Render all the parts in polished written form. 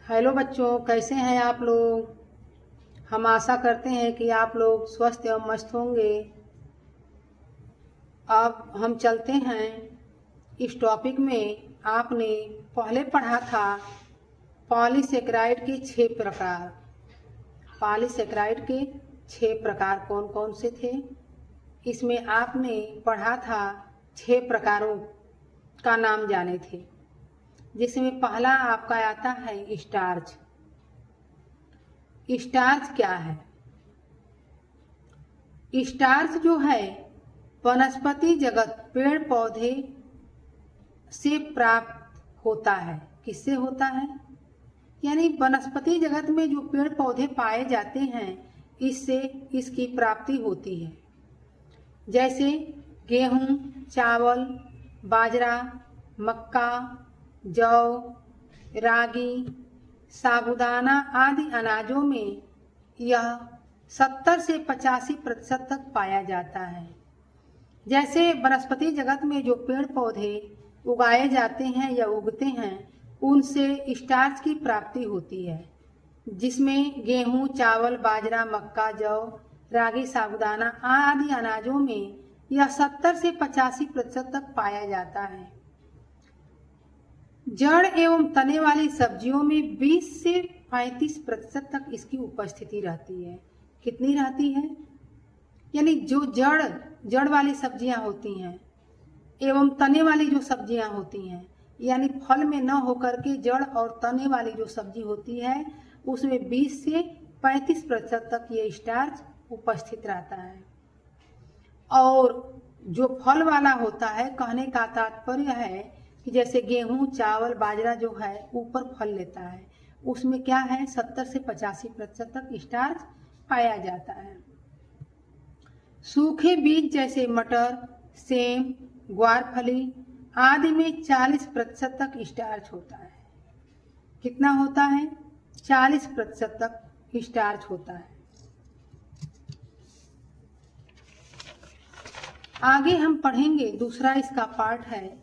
Hello बच्चों, कैसे हैं आप लोग। हम आशा करते हैं कि आप लोग स्वस्थ एवं मस्त होंगे। अब हम चलते हैं इस टॉपिक में। आपने पहले पढ़ा था पॉलीसेकेराइड के 6 प्रकार। पॉलीसेकेराइड के 6 प्रकार कौन कौन से थे, इसमें आपने पढ़ा था 6 प्रकारों का नाम जाने थे, जिसमें पहला आपका आता है स्टार्च। स्टार्च क्या है? स्टार्च जो है वनस्पति जगत पेड़ पौधे से प्राप्त होता है। किससे होता है? यानी वनस्पति जगत में जो पेड़ पौधे पाए जाते हैं, इससे इसकी प्राप्ति होती है। जैसे गेहूं, चावल, बाजरा, मक्का, जौ, रागी, साबूदाना आदि अनाजों में यह 70 से 85% तक पाया जाता है। जैसे वनस्पति जगत में जो पेड़ पौधे उगाए जाते हैं या उगते हैं, उनसे स्टार्च की प्राप्ति होती है, जिसमें गेहूं, चावल, बाजरा, मक्का, जौ, रागी, साबूदाना आदि अनाजों में यह 70 से 85% तक पाया जाता है। जड़ एवं तने वाली सब्जियों में 20 से 35% तक इसकी उपस्थिति रहती है। कितनी रहती है? यानी जो जड़ वाली सब्जियां होती हैं एवं तने वाली जो सब्जियां होती हैं, यानी फल में न होकर के जड़ और तने वाली जो सब्जी होती है, उसमें 20 से 35% तक ये स्टार्च उपस्थित रहता है। और जो फल वाला होता है, कहने का तात्पर्य है कि जैसे गेहूं, चावल, बाजरा जो है ऊपर फल लेता है, उसमें क्या है 70 से 85% तक स्टार्च पाया जाता है। सूखे बीज जैसे मटर, सेम, ग्वारफली आदि में 40% तक स्टार्च होता है। कितना होता है? 40% तक स्टार्च होता है। आगे हम पढ़ेंगे, दूसरा इसका पार्ट है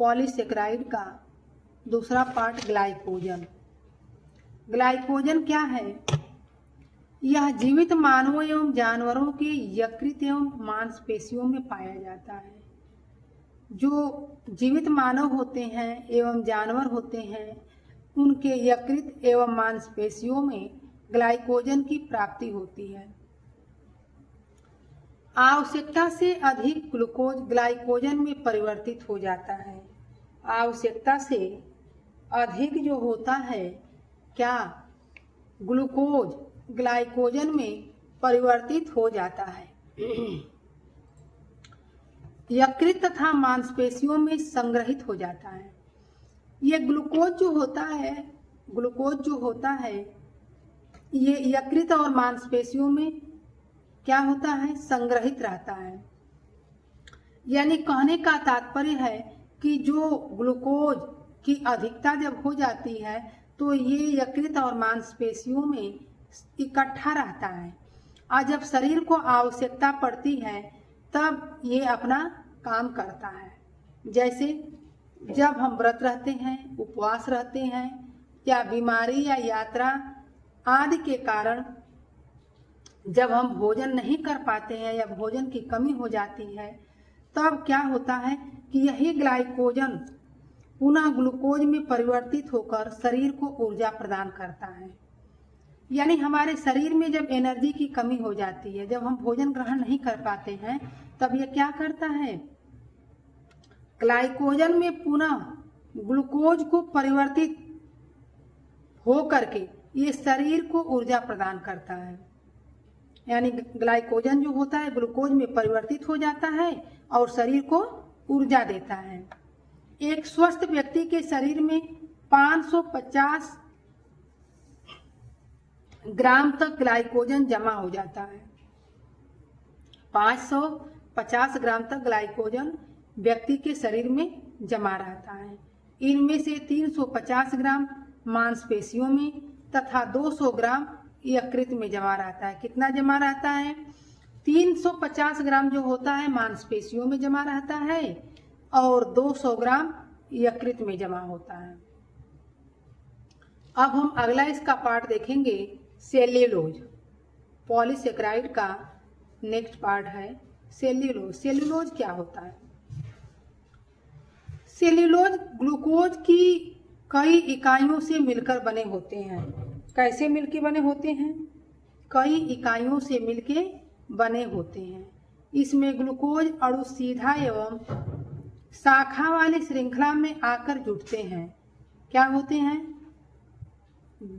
पॉलीसेकेराइड का दूसरा पार्ट ग्लाइकोजन। ग्लाइकोजन क्या है? यह जीवित मानवों एवं जानवरों के यकृत एवं मांसपेशियों में पाया जाता है। जो जीवित मानव होते हैं एवं जानवर होते हैं, उनके यकृत एवं मांसपेशियों में ग्लाइकोजन की प्राप्ति होती है। आवश्यकता से अधिक ग्लूकोज ग्लाइकोजन में परिवर्तित हो जाता है। आवश्यकता से अधिक जो होता है क्या, ग्लूकोज ग्लाइकोजन में परिवर्तित हो जाता है। यकृत तथा मांसपेशियों में संग्रहित हो जाता है। ये ग्लूकोज जो होता है ये यकृत और मांसपेशियों में क्या होता है? संग्रहित रहता है। यानी कहने का तात्पर्य है कि जो ग्लूकोज की अधिकता जब हो जाती है, तो ये यकृत और मांसपेशियों में इकट्ठा रहता है, और जब शरीर को आवश्यकता पड़ती है तब ये अपना काम करता है। जैसे जब हम व्रत रहते हैं, उपवास रहते हैं, या बीमारी या यात्रा आदि के कारण जब हम भोजन नहीं कर पाते हैं या भोजन की कमी हो जाती है, तब क्या होता है कि यही ग्लाइकोजन पुनः ग्लूकोज में परिवर्तित होकर शरीर को ऊर्जा प्रदान करता है। यानी हमारे शरीर में जब एनर्जी की कमी हो जाती है, जब हम भोजन ग्रहण नहीं कर पाते हैं, तब ये क्या करता है? ग्लाइकोजन में पुनः ग्लूकोज को परिवर्तित हो करके ये शरीर को ऊर्जा प्रदान करता है। यानी ग्लाइकोजन जो होता है ग्लूकोज में परिवर्तित हो जाता है और शरीर को ऊर्जा देता है। एक स्वस्थ व्यक्ति के शरीर में 550 ग्राम तक ग्लाइकोजन जमा हो जाता है। 550 ग्राम तक ग्लाइकोजन व्यक्ति के शरीर में जमा रहता है। इनमें से 350 ग्राम मांसपेशियों में तथा 200 ग्राम यकृत में जमा रहता है। कितना जमा रहता है? 350 ग्राम जो होता है मांसपेशियों में जमा रहता है और 200 ग्राम यकृत में जमा होता है। अब हम अगला इसका पार्ट देखेंगे, सेल्यूलोज। पॉलीसेकेराइड का नेक्स्ट पार्ट है सेल्यूलोज। सेल्यूलोज क्या होता है? सेल्यूलोज ग्लूकोज की कई इकाइयों से मिलकर बने होते हैं। कैसे मिलकर बने होते हैं? कई इकाइयों से मिलकर बने होते हैं। इसमें ग्लूकोज अणु सीधा एवं शाखा वाली श्रृंखला में आकर जुड़ते हैं। क्या होते हैं?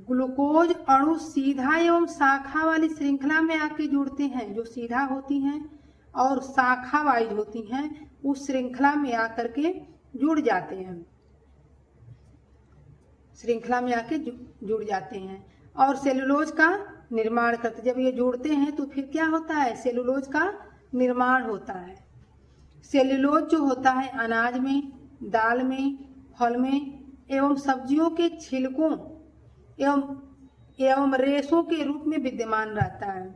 ग्लूकोज अणु सीधा एवं शाखा वाली श्रृंखला में आकर जुड़ते हैं, जो सीधा होती हैं और शाखा वाइज होती हैं, उस श्रृंखला में आकर के जुड़ जाते हैं, श्रृंखला में आके जुड़ जाते हैं और सेलुलोज का निर्माण करते। जब ये जुड़ते हैं तो फिर क्या होता है? सेलुलोज का निर्माण होता है। सेलुलोज जो होता है अनाज में, दाल में, फल में एवं सब्जियों के छिलकों एवं रेशों के रूप में विद्यमान रहता है।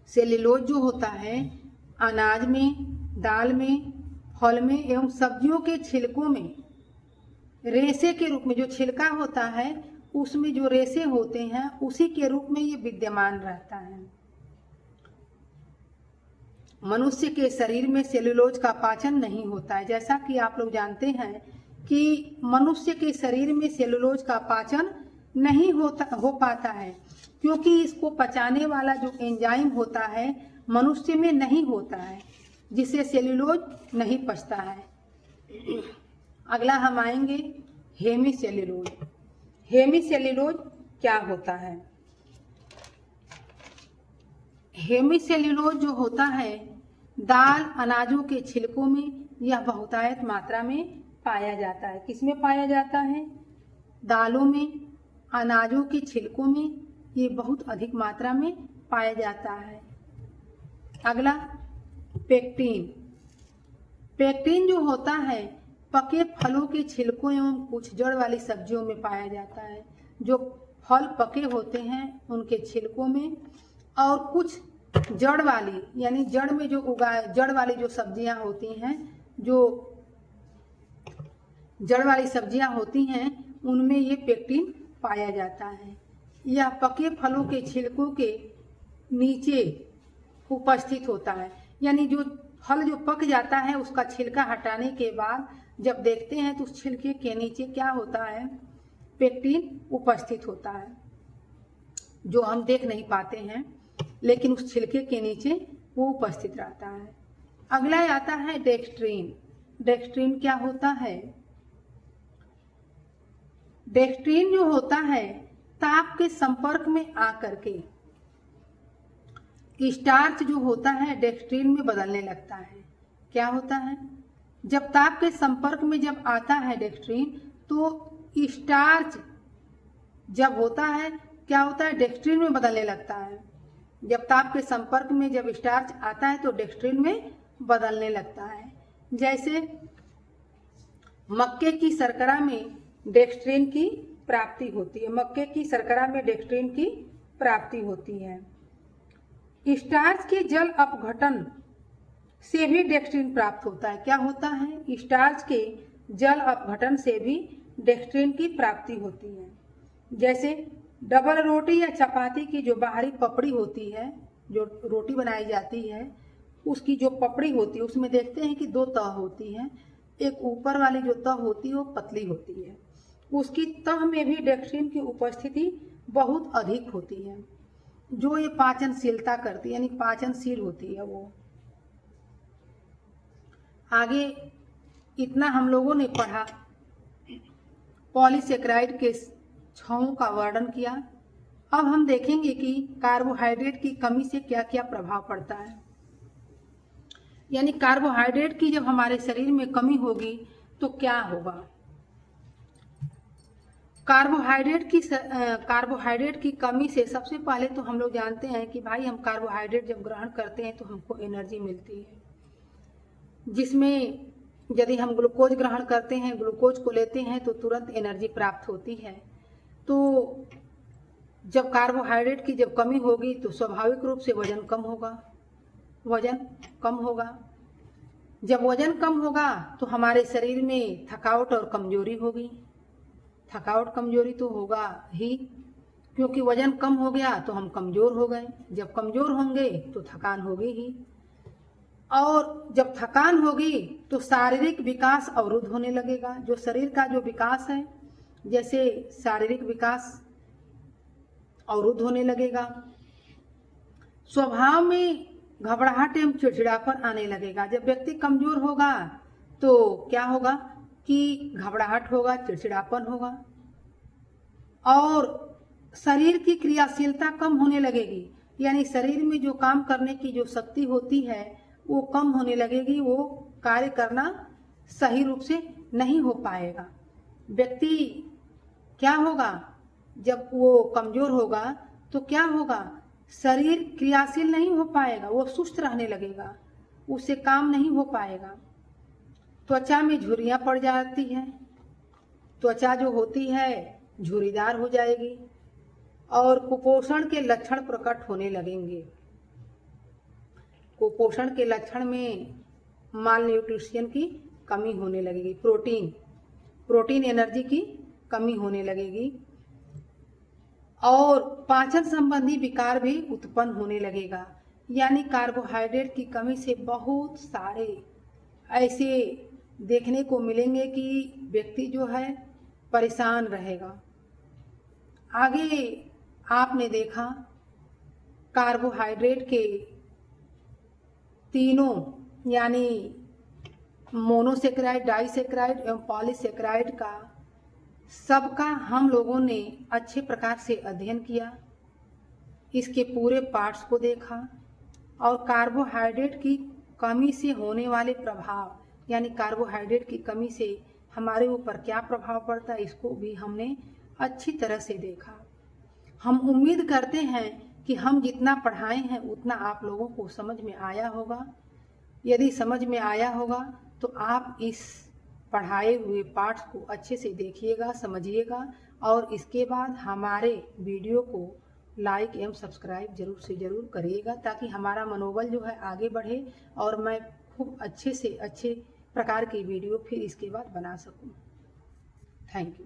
सेलुलोज जो होता है अनाज में, दाल में, फल में एवं सब्जियों के छिलकों में रेशे के रूप में, जो छिलका होता है उसमें जो रेशे होते हैं उसी के रूप में ये विद्यमान रहता है। मनुष्य के शरीर में सेलुलोज का पाचन नहीं होता है। जैसा कि आप लोग जानते हैं कि मनुष्य के शरीर में सेलुलोज का पाचन नहीं हो पाता है, क्योंकि इसको पचाने वाला जो एंजाइम होता है मनुष्य में नहीं होता है, जिससे सेलुलोज नहीं पचता है। अगला हम आएंगे हेमीसेल्यूलोज। हेमीसेल्यूलोज क्या होता है? हेमीसेल्यूलोज जो होता है दाल अनाजों के छिलकों में यह बहुतायत मात्रा में पाया जाता है। किसमें पाया जाता है? दालों में, अनाजों के छिलकों में ये बहुत अधिक मात्रा में पाया जाता है। अगला पेक्टिन। पेक्टिन जो होता है पके फलों के छिलकों एवं कुछ जड़ वाली सब्जियों में पाया जाता है। जो फल पके होते हैं उनके छिलकों में और कुछ जड़ वाली, यानी जड़ में जो जड़ वाली जो सब्जियां होती हैं, जो जड़ वाली सब्जियां होती हैं उनमें ये पेक्टिन पाया जाता है। यह पके फलों के छिलकों के नीचे उपस्थित होता है। यानी जो फल जो पक जाता है उसका छिलका हटाने के बाद जब देखते हैं तो उस छिलके के नीचे क्या होता है? पेक्टिन उपस्थित होता है, जो हम देख नहीं पाते हैं, लेकिन उस छिलके के नीचे वो उपस्थित रहता है। अगला आता है डेक्स्ट्रीन। डेक्स्ट्रीन क्या होता है? डेक्स्ट्रीन जो होता है ताप के संपर्क में आकर के स्टार्च जो होता है डेक्स्ट्रीन में बदलने लगता है। क्या होता है? जब ताप के संपर्क में जब आता है डेक्स्ट्रीन तो स्टार्च जब होता है क्या होता है? डेक्स्ट्रीन में बदलने लगता है। जब ताप के संपर्क में जब स्टार्च आता है तो डेक्स्ट्रीन में बदलने लगता है। जैसे मक्के की शर्करा में डेक्स्ट्रीन की प्राप्ति होती है। मक्के की शर्करा में डेक्स्ट्रीन की प्राप्ति होती है। स्टार्च के जल अपघटन से भी डेक्स्ट्रीन प्राप्त होता है। क्या होता है? स्टार्च के जल अपघटन से भी डेक्स्ट्रीन की प्राप्ति होती है। जैसे डबल रोटी या चपाती की जो बाहरी पपड़ी होती है, जो रोटी बनाई जाती है, उसकी जो पपड़ी होती है उसमें देखते हैं कि दो तह होती हैं। एक ऊपर वाली जो तह होती है वो पतली होती है, उसकी तह में भी डेक्स्ट्रीन की उपस्थिति बहुत अधिक होती है, जो ये पाचनशीलता करती है, यानी पाचनशील होती है वो। आगे इतना हम लोगों ने पढ़ा, पॉलीसेकेराइड के छौं का वर्णन किया। अब हम देखेंगे कि कार्बोहाइड्रेट की कमी से क्या क्या प्रभाव पड़ता है। यानी कार्बोहाइड्रेट की जब हमारे शरीर में कमी होगी तो क्या होगा? कार्बोहाइड्रेट की कमी से सबसे पहले तो हम लोग जानते हैं कि भाई हम कार्बोहाइड्रेट जब ग्रहण करते हैं तो हमको एनर्जी मिलती है, जिसमें यदि हम ग्लूकोज ग्रहण करते हैं, ग्लूकोज को लेते हैं तो तुरंत एनर्जी प्राप्त होती है। तो जब कार्बोहाइड्रेट की जब कमी होगी तो स्वाभाविक रूप से वजन कम होगा। जब वजन कम होगा तो हमारे शरीर में थकावट और कमजोरी होगी। थकावट कमजोरी तो होगा ही, क्योंकि वजन कम हो गया तो हम कमजोर हो गए। जब कमजोर होंगे तो थकान होगी ही, और जब थकान होगी तो शारीरिक विकास अवरुद्ध होने लगेगा। जो शरीर का जो विकास है, जैसे शारीरिक विकास अवरुद्ध होने लगेगा। स्वभाव में घबराहट एवं चिड़चिड़ापन आने लगेगा। जब व्यक्ति कमजोर होगा तो क्या होगा कि घबराहट होगा, चिड़चिड़ापन होगा, और शरीर की क्रियाशीलता कम होने लगेगी। यानी शरीर में जो काम करने की जो शक्ति होती है वो कम होने लगेगी, वो कार्य करना सही रूप से नहीं हो पाएगा। व्यक्ति क्या होगा, जब वो कमजोर होगा तो क्या होगा, शरीर क्रियाशील नहीं हो पाएगा, वो सुस्त रहने लगेगा, उससे काम नहीं हो पाएगा। त्वचा में झुर्रियां पड़ जाती हैं, त्वचा जो होती है झुर्रीदार हो जाएगी, और कुपोषण के लक्षण प्रकट होने लगेंगे। कुपोषण के लक्षण में माल न्यूट्रिशन की कमी होने लगेगी, प्रोटीन एनर्जी की कमी होने लगेगी, और पाचन संबंधी विकार भी उत्पन्न होने लगेगा। यानी कार्बोहाइड्रेट की कमी से बहुत सारे ऐसे देखने को मिलेंगे कि व्यक्ति जो है परेशान रहेगा। आगे आपने देखा कार्बोहाइड्रेट के तीनों यानी मोनोसेक्राइड, डाइसेक्राइड एवं पॉलीसेक्राइड का सबका हम लोगों ने अच्छे प्रकार से अध्ययन किया, इसके पूरे पार्ट्स को देखा, और कार्बोहाइड्रेट की कमी से होने वाले प्रभाव, यानी कार्बोहाइड्रेट की कमी से हमारे ऊपर क्या प्रभाव पड़ता है, इसको भी हमने अच्छी तरह से देखा। हम उम्मीद करते हैं कि हम जितना पढ़ाए हैं उतना आप लोगों को समझ में आया होगा। यदि समझ में आया होगा तो आप इस पढ़ाए हुए पार्ट्स को अच्छे से देखिएगा, समझिएगा, और इसके बाद हमारे वीडियो को लाइक एवं सब्सक्राइब जरूर से जरूर करिएगा, ताकि हमारा मनोबल जो है आगे बढ़े और मैं खूब अच्छे से अच्छे प्रकार की वीडियो फिर इसके बाद बना सकूं। Thank you.